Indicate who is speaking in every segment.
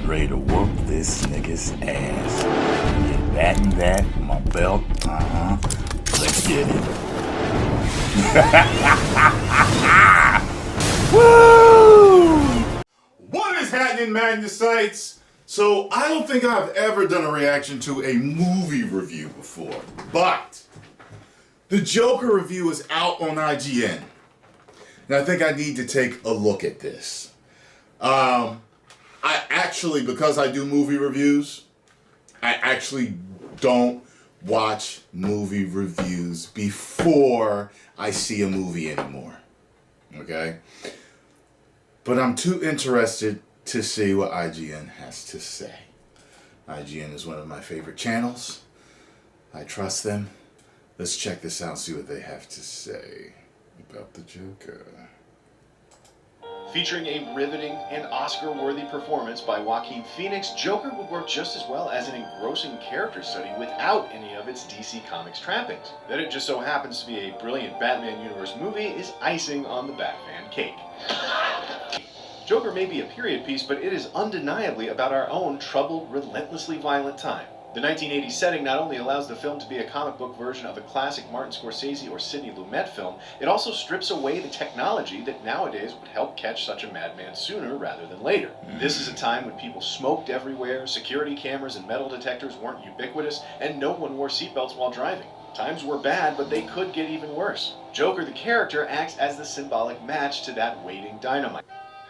Speaker 1: getting ready to whoop this nigga's ass. Get that and that, my belt, let's get it. Woo!
Speaker 2: What is happening, Magnus sites? So, I don't think I've ever done a reaction to a movie review before, but the Joker review is out on IGN. And I think I need to take a look at this. I actually, because I do movie reviews, I actually don't watch movie reviews before I see a movie anymore. Okay? But I'm too interested to see what IGN has to say. IGN is one of my favorite channels. I trust them. Let's check this out, see what they have to say about the Joker.
Speaker 3: Featuring a riveting and Oscar-worthy performance by Joaquin Phoenix, Joker would work just as well as an engrossing character study without any of its DC Comics trappings. That it just so happens to be a brilliant Batman universe movie is icing on the Batman cake. Joker may be a period piece, but it is undeniably about our own troubled, relentlessly violent time. The 1980s setting not only allows the film to be a comic book version of a classic Martin Scorsese or Sidney Lumet film, it also strips away the technology that nowadays would help catch such a madman sooner rather than later. This is a time when people smoked everywhere, security cameras and metal detectors weren't ubiquitous, and no one wore seatbelts while driving. Times were bad, but they could get even worse. Joker the character acts as the symbolic match to that waiting dynamite.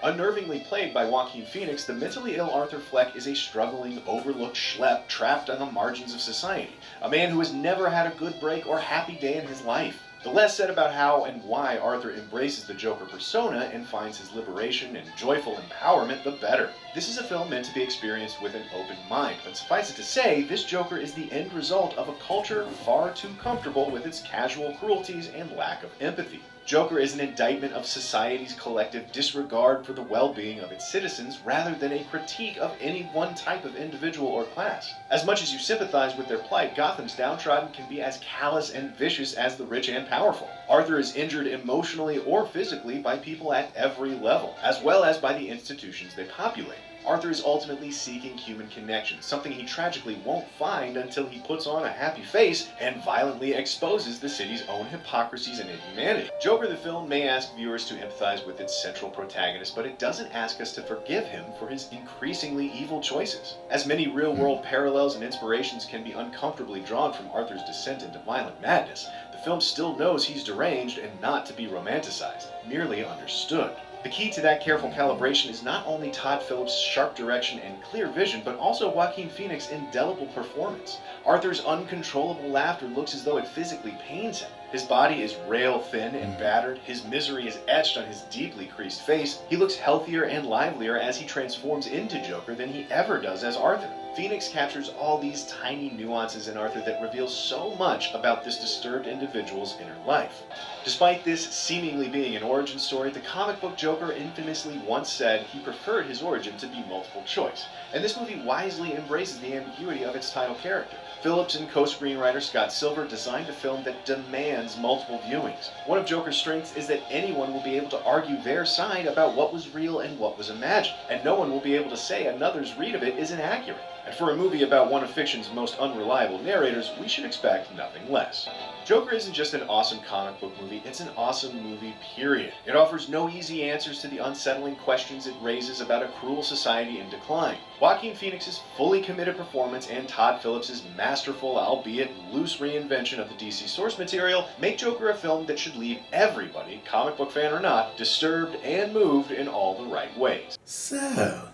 Speaker 3: Unnervingly played by Joaquin Phoenix, the mentally ill Arthur Fleck is a struggling, overlooked schlep trapped on the margins of society, a man who has never had a good break or happy day in his life. The less said about how and why Arthur embraces the Joker persona and finds his liberation and joyful empowerment, the better. This is a film meant to be experienced with an open mind, but suffice it to say, this Joker is the end result of a culture far too comfortable with its casual cruelties and lack of empathy. Joker is an indictment of society's collective disregard for the well-being of its citizens rather than a critique of any one type of individual or class. As much as you sympathize with their plight, Gotham's downtrodden can be as callous and vicious as the rich and powerful. Arthur is injured emotionally or physically by people at every level, as well as by the institutions they populate. Arthur is ultimately seeking human connection, something he tragically won't find until he puts on a happy face and violently exposes the city's own hypocrisies and inhumanity. Joker the film may ask viewers to empathize with its central protagonist, but it doesn't ask us to forgive him for his increasingly evil choices. As many real-world parallels and inspirations can be uncomfortably drawn from Arthur's descent into violent madness, the film still knows he's deranged and not to be romanticized, merely understood. The key to that careful calibration is not only Todd Phillips' sharp direction and clear vision, but also Joaquin Phoenix's indelible performance. Arthur's uncontrollable laughter looks as though it physically pains him. His body is rail-thin and battered, his misery is etched on his deeply creased face. He looks healthier and livelier as he transforms into Joker than he ever does as Arthur. Phoenix captures all these tiny nuances in Arthur that reveal so much about this disturbed individual's inner life. Despite this seemingly being an origin story, the comic book Joker infamously once said he preferred his origin to be multiple choice, and this movie wisely embraces the ambiguity of its title character. Phillips and co-screenwriter Scott Silver designed a film that demands multiple viewings. One of Joker's strengths is that anyone will be able to argue their side about what was real and what was imagined, and no one will be able to say another's read of it is inaccurate. And for a movie about one of fiction's most unreliable narrators, we should expect nothing less. Joker isn't just an awesome comic book movie, it's an awesome movie, period. It offers no easy answers to the unsettling questions it raises about a cruel society in decline. Joaquin Phoenix's fully committed performance and Todd Phillips' masterful, albeit loose reinvention of the DC source material make Joker a film that should leave everybody, comic book fan or not, disturbed and moved in all the right ways.
Speaker 1: So,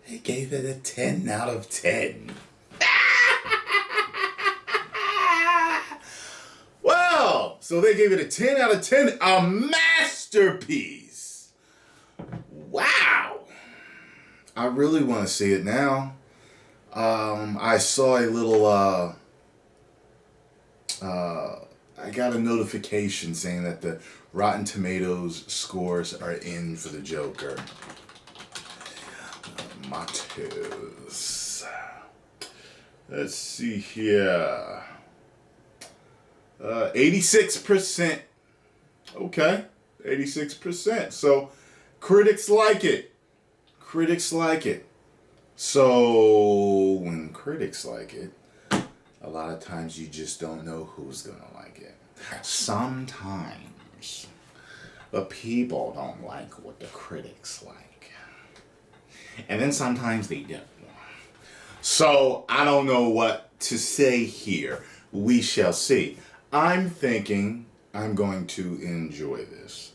Speaker 1: they gave it a 10 out of 10.
Speaker 2: Well, so they gave it a 10 out of 10, a masterpiece. Wow. I really want to see it now. I saw a little, I got a notification saying that the Rotten Tomatoes scores are in for the Joker. Matos. Let's see here. 86%. Okay, 86%. So critics like it. Critics like it. So when critics like it, a lot of times you just don't know who's gonna like it. Sometimes the people don't like what the critics like. And then sometimes they don't. So I don't know what to say here. We shall see. I'm thinking I'm going to enjoy this.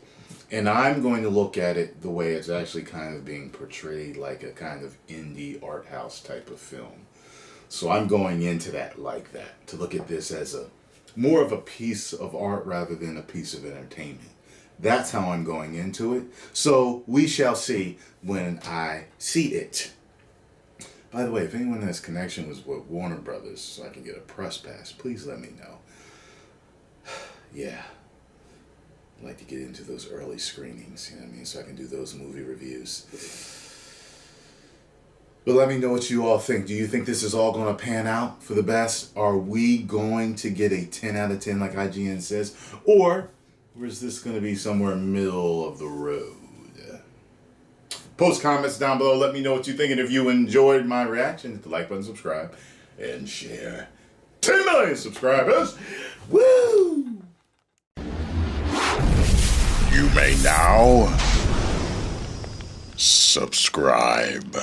Speaker 2: And I'm going to look at it the way it's actually kind of being portrayed, like a kind of indie art house type of film. So I'm going into that like that, to look at this as a more of a piece of art rather than a piece of entertainment. That's how I'm going into it. So we shall see when I see it. By the way, if anyone has connections with Warner Brothers so I can get a press pass, please let me know. Yeah. I'd like to get into those early screenings, you know what I mean, so I can do those movie reviews. But let me know what you all think. Do you think this is all going to pan out for the best? Are we going to get a 10 out of 10 like IGN says? Or is this going to be somewhere middle of the road? Post comments down below. Let me know what you think. And if you enjoyed my reaction, hit the like button, subscribe, and share. 10 million subscribers. Woo!
Speaker 1: You may now subscribe.